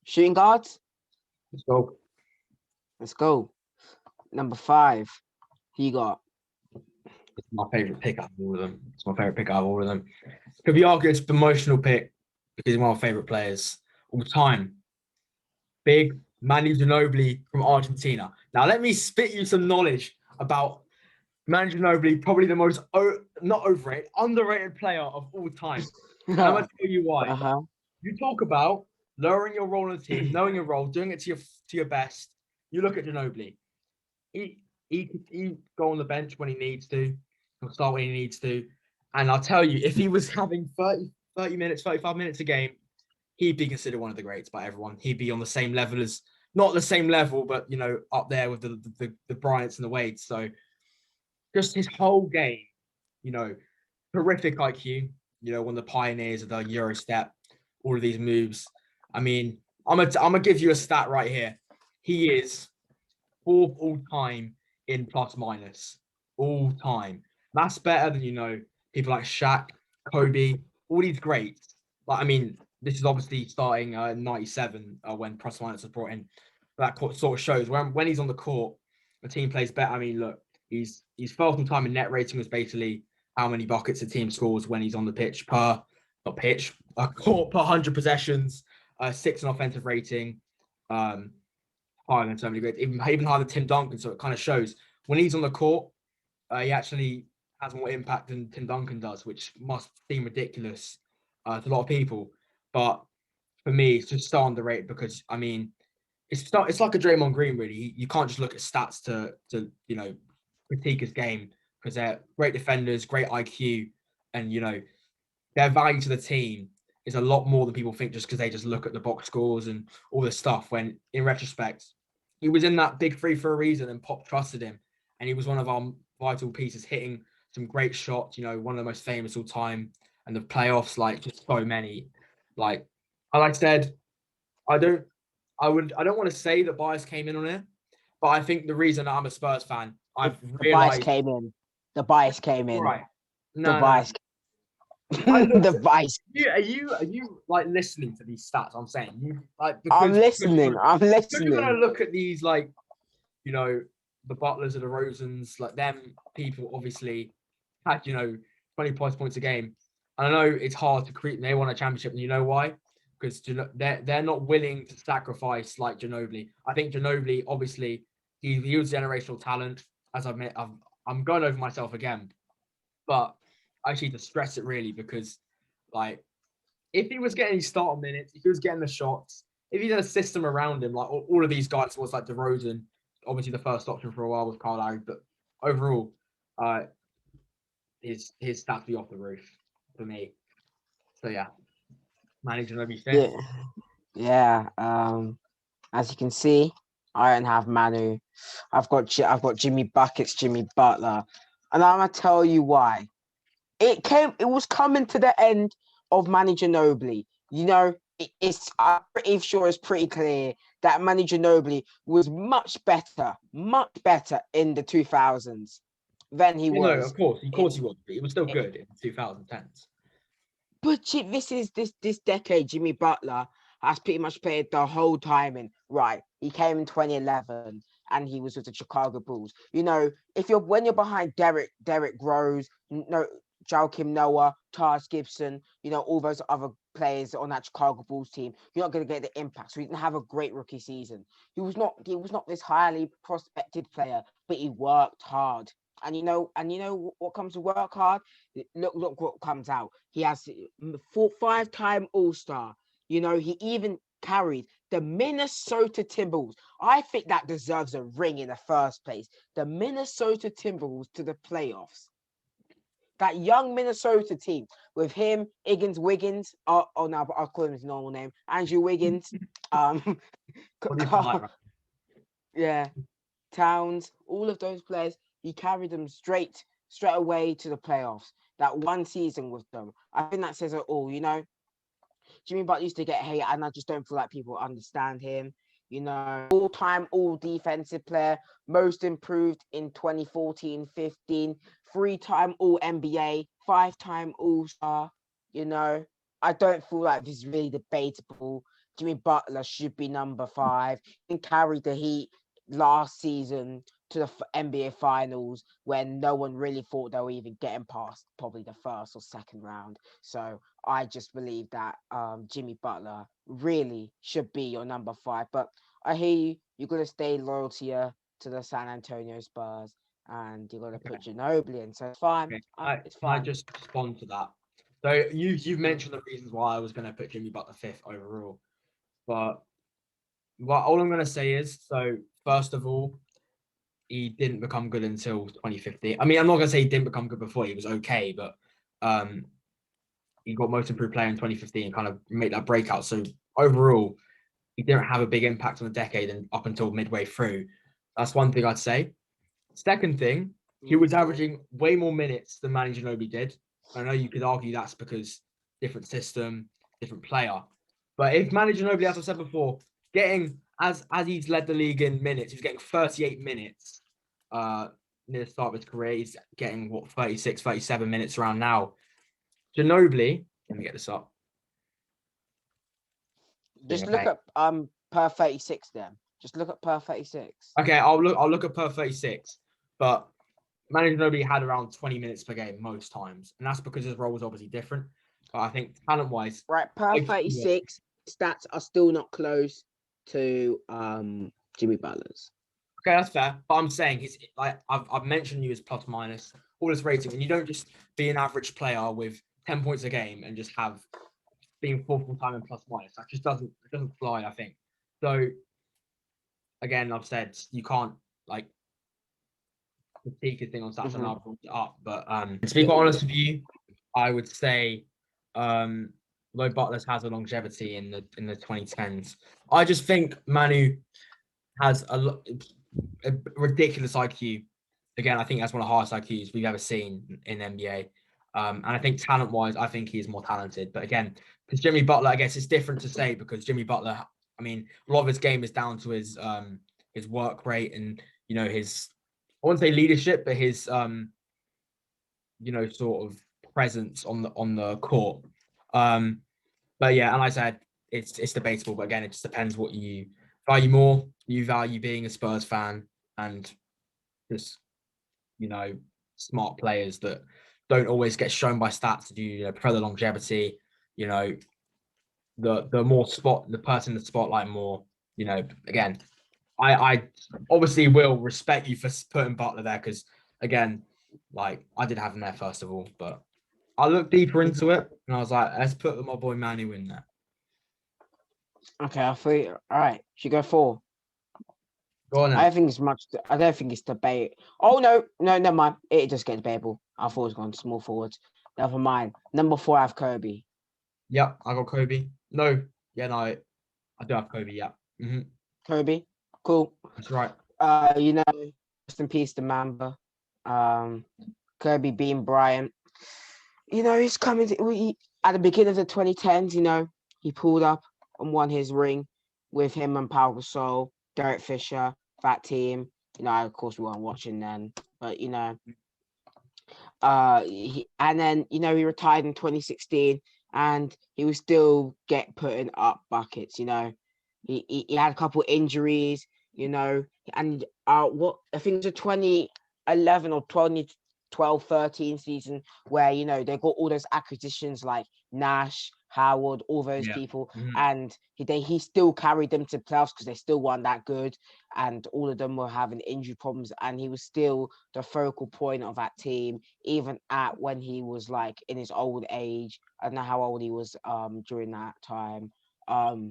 Shooting guards. Let's go. Let's go. Number 5. Who you got? It's my favorite pick out of all of them. It's my favorite pick out of all of them. Could be argued it's an emotional pick because he's one of my favorite players all time. Big Manu Ginobili from Argentina. Now let me spit you some knowledge about Manu Ginobili, probably the most not overrated, underrated player of all time. And I'm gonna tell you why. Uh-huh. You talk about lowering your role in the team, knowing your role, doing it to your best. You look at Ginobili. He go on the bench when he needs to. He'll start when he needs to. And I'll tell you, if he was having 30 minutes, 35 minutes a game, he'd be considered one of the greats by everyone. He'd be on the same level as, not the same level, but, up there with the Bryants and the Wades. So just his whole game, terrific IQ, one of the pioneers of the Euro step, all of these moves. I mean, I'm gonna give you a stat right here. He is 4th all time in plus minus, all time. That's better than people like Shaq, Kobe, all these greats. Like, I mean, this is obviously starting in '97 when plus minus was brought in. That sort of shows when he's on the court, the team plays better. I mean, look, he's 12th all time in net rating, was basically how many buckets a team scores when he's on the pitch court per 100 possessions, 6 in offensive rating, higher than so many greats, even higher than Tim Duncan. So it kind of shows when he's on the court, he actually has more impact than Tim Duncan does, which must seem ridiculous to a lot of people. But for me, it's just so underrated because, I mean, it's like a Draymond Green, really. You can't just look at stats to critique his game because they're great defenders, great IQ, and their value to the team is a lot more than people think just because they just look at the box scores and all this stuff. When in retrospect, he was in that big three for a reason, and Pop trusted him, and he was one of our vital pieces, hitting some great shots. One of the most famous all time, and the playoffs, like just so many. Like I said, I don't want to say that bias came in on it, but I think the reason I'm a Spurs fan, I've The bias realized. came in. The bias came in. Right. The No. bias. The bias. Are you like listening to these stats? I'm saying you like I'm listening. I'm because you're gonna listening. look at these like the Butlers or the Rosens, like them people obviously had 20 plus points a game. And I know it's hard to create. They won a championship, and you know why? Because they're not willing to sacrifice like Ginobili. I think Ginobili, obviously, he was generational talent. As I'm going over myself again, but I actually need to stress it really because, like, if he was getting his start minutes, if he was getting the shots, if he had a system around him, like all of these guys was like DeRozan, obviously the first option for a while was Kyle Lowry, but overall, his stats be off the roof for me. So yeah, managing Ginobili fifth. Yeah. As you can see, I don't have Manu. I've got Jimmy Buckets, Jimmy Butler, and I'm gonna tell you why. It was coming to the end of Manu Ginobili. I'm pretty sure it's pretty clear that Manu Ginobili was much better in the 2000s than he was. No, of course he was, but he was still good in the 2010s. But this decade, Jimmy Butler has pretty much played the whole time in. Right, he came in 2011 and he was with the Chicago Bulls. When you're behind Derrick Rose, Joakim Noah, Taj Gibson, all those other players on that Chicago Bulls team, you're not going to get the impact. So he didn't have a great rookie season. He was not this highly prospected player, but he worked hard. And what comes to work hard? Look what comes out. He has 5-time All-Star. He even carried the Minnesota Timberwolves. I think that deserves a ring in the first place. The Minnesota Timberwolves to the playoffs. That young Minnesota team with him, Wiggins. No, I'll call him his normal name, Andrew Wiggins. Yeah, Towns. All of those players. He carried them straight away to the playoffs. That one season with them. I think that says it all. Jimmy Butler used to get hate, and I just don't feel like people understand him. All-time, all-defensive player, most improved in 2014-15, 3-time All-NBA, 5-time All-Star, I don't feel like this is really debatable. Jimmy Butler should be number 5. He carried the Heat last season to the NBA Finals when no one really thought they were even getting past probably the first or second round. So I just believe that Jimmy Butler really should be your number 5. But I hear you. You're gonna stay loyal to the San Antonio Spurs, and you're gonna put Ginobili in. So it's fine. Okay. It's Can I fine. just respond to that? So you've mentioned the reasons why I was going to put Jimmy Butler 5th overall, but all I'm going to say is, so first of all, he didn't become good until 2015. I mean, I'm not going to say he didn't become good before. He was okay, but he got most improved player in 2015 and kind of made that breakout. So overall, he didn't have a big impact on the decade and up until midway through. That's one thing I'd say. Second thing, he was averaging way more minutes than Manu Ginobili did. I know you could argue that's because different system, different player. But if Manu Ginobili, as I said before, getting as he's led the league in minutes, he's getting 38 minutes near the start of his career. He's getting 36, 37 minutes around now. Ginobili, let me get this up. Just look at per 36 then. Just look at per 36. Okay, I'll look at per 36, but Manu Ginobili had around 20 minutes per game most times, and that's because his role was obviously different. But I think talent-wise, right, per 36 stats are still not close to Jimmy Butler's. Okay, that's fair. But I'm saying he's like I've mentioned you as plus minus all this rating, and you don't just be an average player with 10 points a game and just have being 4th all time in plus minus. That just doesn't fly, I think. So again, I've said you can't like critique a thing on stats, and I brought it up. But to be quite honest with you, I would say Lloyd Butler has a longevity in the 2010s. I just think Manu has a ridiculous IQ. Again, I think that's one of the highest IQs we've ever seen in NBA. And I think talent-wise, I think he's more talented. But again, because Jimmy Butler, I guess it's different to say because Jimmy Butler, I mean, a lot of his game is down to his work rate and his, I wouldn't say leadership, but his sort of presence on the court. But yeah, and like I said, it's debatable. But again, it just depends what you value more. You value being a Spurs fan and just smart players that don't always get shown by stats to do prefer the longevity. The more the person in the spotlight more. Again, I obviously will respect you for putting Butler there because again, like I did have him there first of all, but I looked deeper into it and I was like, let's put my boy Manu in there. Okay, I think all right. Should go 4. Go on then. I don't think it's debate. Oh no, never mind. It just gets debatable. I thought it was going small forwards. Never mind. Number 4, I have Kobe. Yeah, I got Kobe. No, I do have Kobe. Yeah. Mm-hmm. Kobe, cool. That's right. Rest in peace to Mamba. Kobe Bean Bryant. He's coming at the beginning of the 2010s. He pulled up and won his ring with him and Pau Gasol, Derek Fisher, that team. Of course we weren't watching then, but he retired in 2016 and he was still putting up buckets. He had a couple injuries, and what I think it's a 2011 or 2012-13 season where they got all those acquisitions like Nash, Howard, all those people, and he still carried them to playoffs because they still weren't that good, and all of them were having injury problems, and he was still the focal point of that team, even at when he was like in his old age. I don't know how old he was during that time.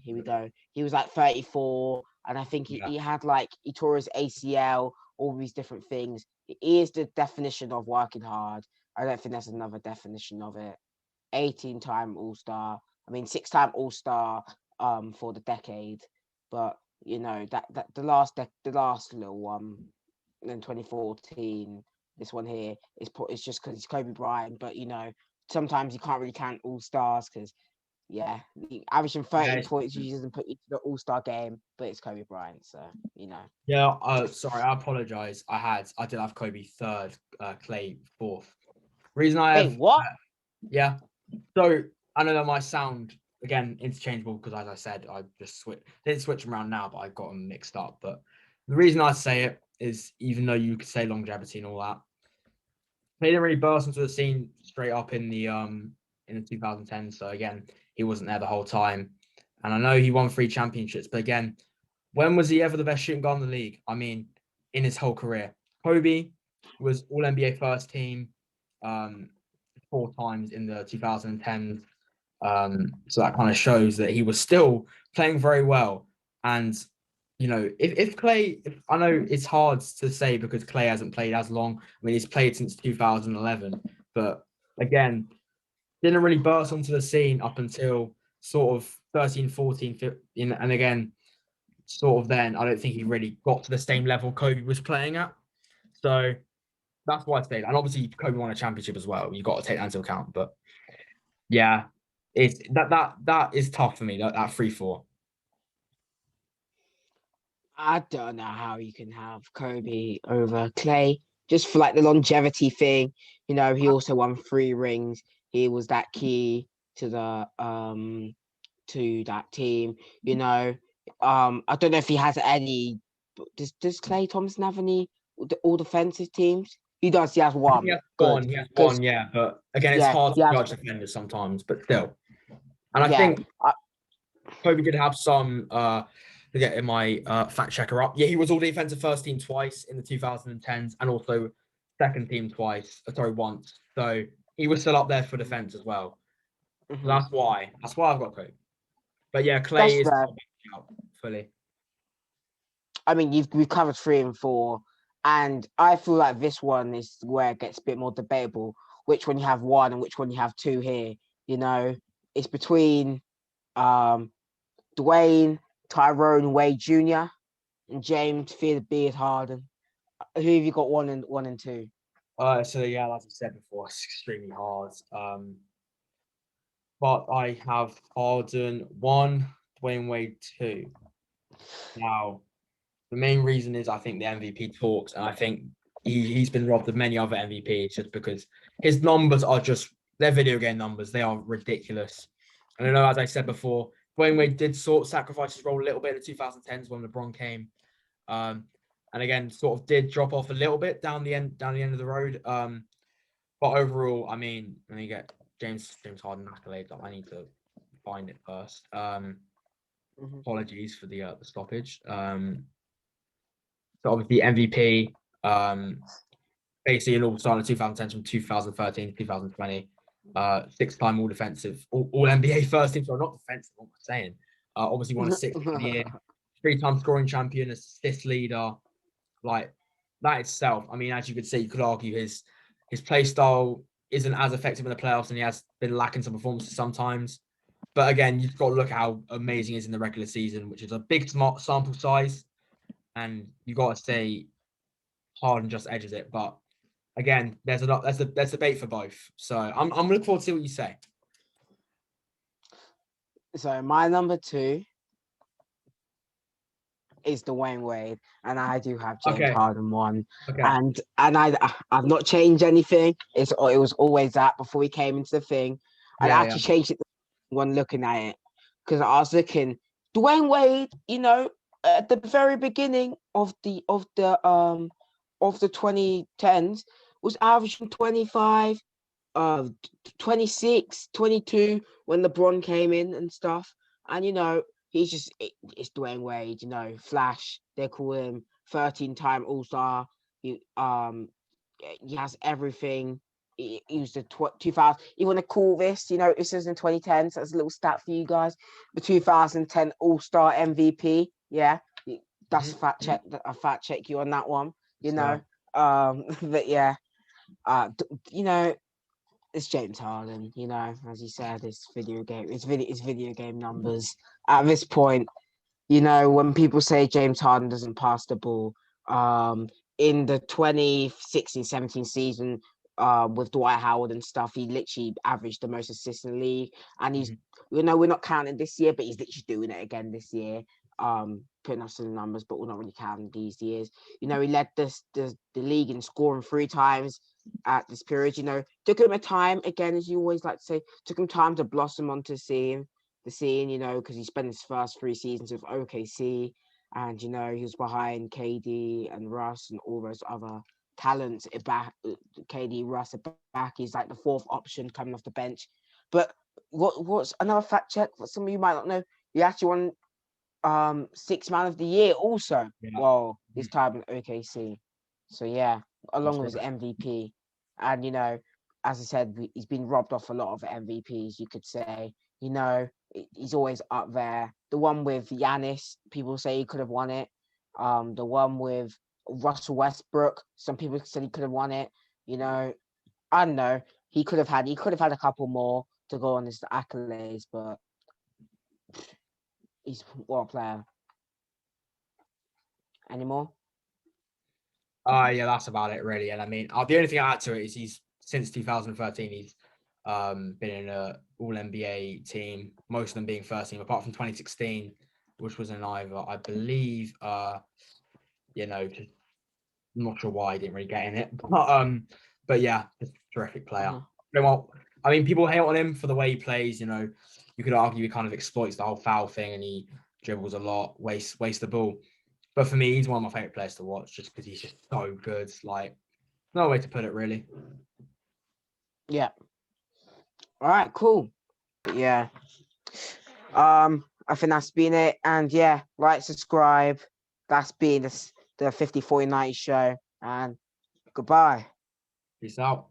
Here we go. He was like 34, and I think he had he tore his ACL, all these different things. He is the definition of working hard. I don't think there's another definition of it. 18-time All-Star. I mean, 6-time All-Star for the decade. But that the last little one in 2014, this one here is just because it's Kobe Bryant. But sometimes you can't really count All-Stars because averaging 30 points usually doesn't put you to the All-Star game, but it's Kobe Bryant, so Yeah, sorry, I apologize. I did have Kobe 3rd, Clay 4th. Reason I have what? Yeah. So I know that might sound again interchangeable because, as I said, I just didn't switch them around now, but I got them mixed up. But the reason I say it is, even though you could say longevity and all that, he didn't really burst into the scene straight up in the 2010s. So again, he wasn't there the whole time, and I know he won 3 championships, but again, when was he ever the best shooting guard in the league? I mean, in his whole career, Kobe was All NBA first team 4 times in the 2010s. So that kind of shows that he was still playing very well. And if Clay, I know it's hard to say because Clay hasn't played as long. I mean, he's played since 2011, but again, didn't really burst onto the scene up until sort of 13, 14, 15, and again, sort of then, I don't think he really got to the same level Kobe was playing at. So that's why I stayed. And obviously, Kobe won a championship as well. You got to take that into account. But yeah, it's that is tough for me. That 3-4. I don't know how you can have Kobe over Clay just for like the longevity thing. He also won 3 rings. He was that key to that team. I don't know if he has any. Does Clay Thompson have any all defensive teams? He does. He has one. He has Good. one. He has Because one. Yeah, but again, it's yeah, hard he to has. judge defenders sometimes. But still, and I Yeah. think Kobe did have some. To get my fact checker up, yeah, he was all defensive first team twice in the 2010s, and also second team twice. Sorry, once. So he was still up there for defense as well. Mhm. That's why I've got Kobe. But yeah, That's Clay is fair. out fully. I mean, we've covered 3 and 4, and I feel like this one is where it gets a bit more debatable. Which one you have 1 and which one you have 2 here? It's between Dwayne, Tyrone Wade Jr. and James Fear the Beard Harden. Who have you got 1 and 2? So yeah, like I said before, it's extremely hard. But I have Harden 1, Dwayne Wade 2. Now, the main reason is I think the MVP talks, and I think he's been robbed of many other MVPs just because his numbers are they're video game numbers. They are ridiculous. And I know, as I said before, Dwayne Wade did sort of sacrifice his role a little bit in the 2010s when LeBron came. And again, sort of did drop off a little bit down the end of the road. But overall, I mean, let me get James Harden accolades up. I need to find it first. Apologies for the stoppage. So obviously MVP, basically an all-star in the 2010s from 2013 to 2020. 6-time all defensive, all NBA first team. So not defensive, what am I saying? Obviously won a 6th year, 3-time scoring champion, assist leader. Like that itself, I mean, as you could see, you could argue his play style isn't as effective in the playoffs, and he has been lacking some performances sometimes. But again, you've got to look at how amazing he is in the regular season, which is a big smart sample size, and you got to say Harden just edges it. But again, there's debate for both. So I'm looking forward to see what you say. So my number 2 is Dwayne Wade, and I do have James Harden 1. Okay. And I've not changed anything. It was always that before we came into the thing. I actually changed it when looking at it because I was looking Dwayne Wade. At the very beginning of the 2010s was averaging 25, 26, 22 when LeBron came in and stuff. And it's Dwayne Wade, Flash. They call him 13-time All-Star. He has everything. He was the 2000. You want to call this? This is in 2010. So that's a little stat for you guys. The 2010 All-Star MVP. Yeah, that's a fact check you on that one. But yeah, it's James Harden, as you said, it's video game numbers. At this point, when people say James Harden doesn't pass the ball, in the 2016-17 season, with Dwight Howard and stuff, he literally averaged the most assists in the league. And he's, we're not counting this year, but he's literally doing it again this year. Putting up some numbers, but we're not really counting these years. He led the league in scoring 3 times at this period. You know, took him a time again, as you always like to say, took him time to blossom onto the scene. You know, because he spent his first 3 seasons with OKC, and you know he was behind KD and Russ and all those other talents. Back, KD, Russ, back. He's like the fourth option coming off the bench. But what's another fact check for some of you might not know? He actually won 6 Man of the Year also. Yeah. Well, his time in OKC. So yeah, along with his right. MVP. And you know, as I said, he's been robbed off a lot of MVPs, you could say. You know, he's always up there. The one with Giannis, people say he could have won it. The one with Russell Westbrook, some people said he could have won it. You know, I don't know. He could have had a couple more to go on his accolades, but he's what a player. Any more? Yeah, that's about it really. And I mean, the only thing I add to it is he's since 2013 he's been in a All NBA team, most of them being first team, apart from 2016, which was an either, I believe. You know, just I'm not sure why he didn't really get in it, but yeah, just terrific player. Uh-huh. Well, I mean, people hate on him for the way he plays. You know, you could argue he kind of exploits the whole foul thing, and he dribbles a lot, wastes the ball. But for me, he's one of my favorite players to watch, just because he's just so good. Like, no way to put it, really. Yeah. All right. Cool. Yeah. I think that's been it. And yeah, like, subscribe. That's been the 50/40/90 show. And goodbye. Peace out.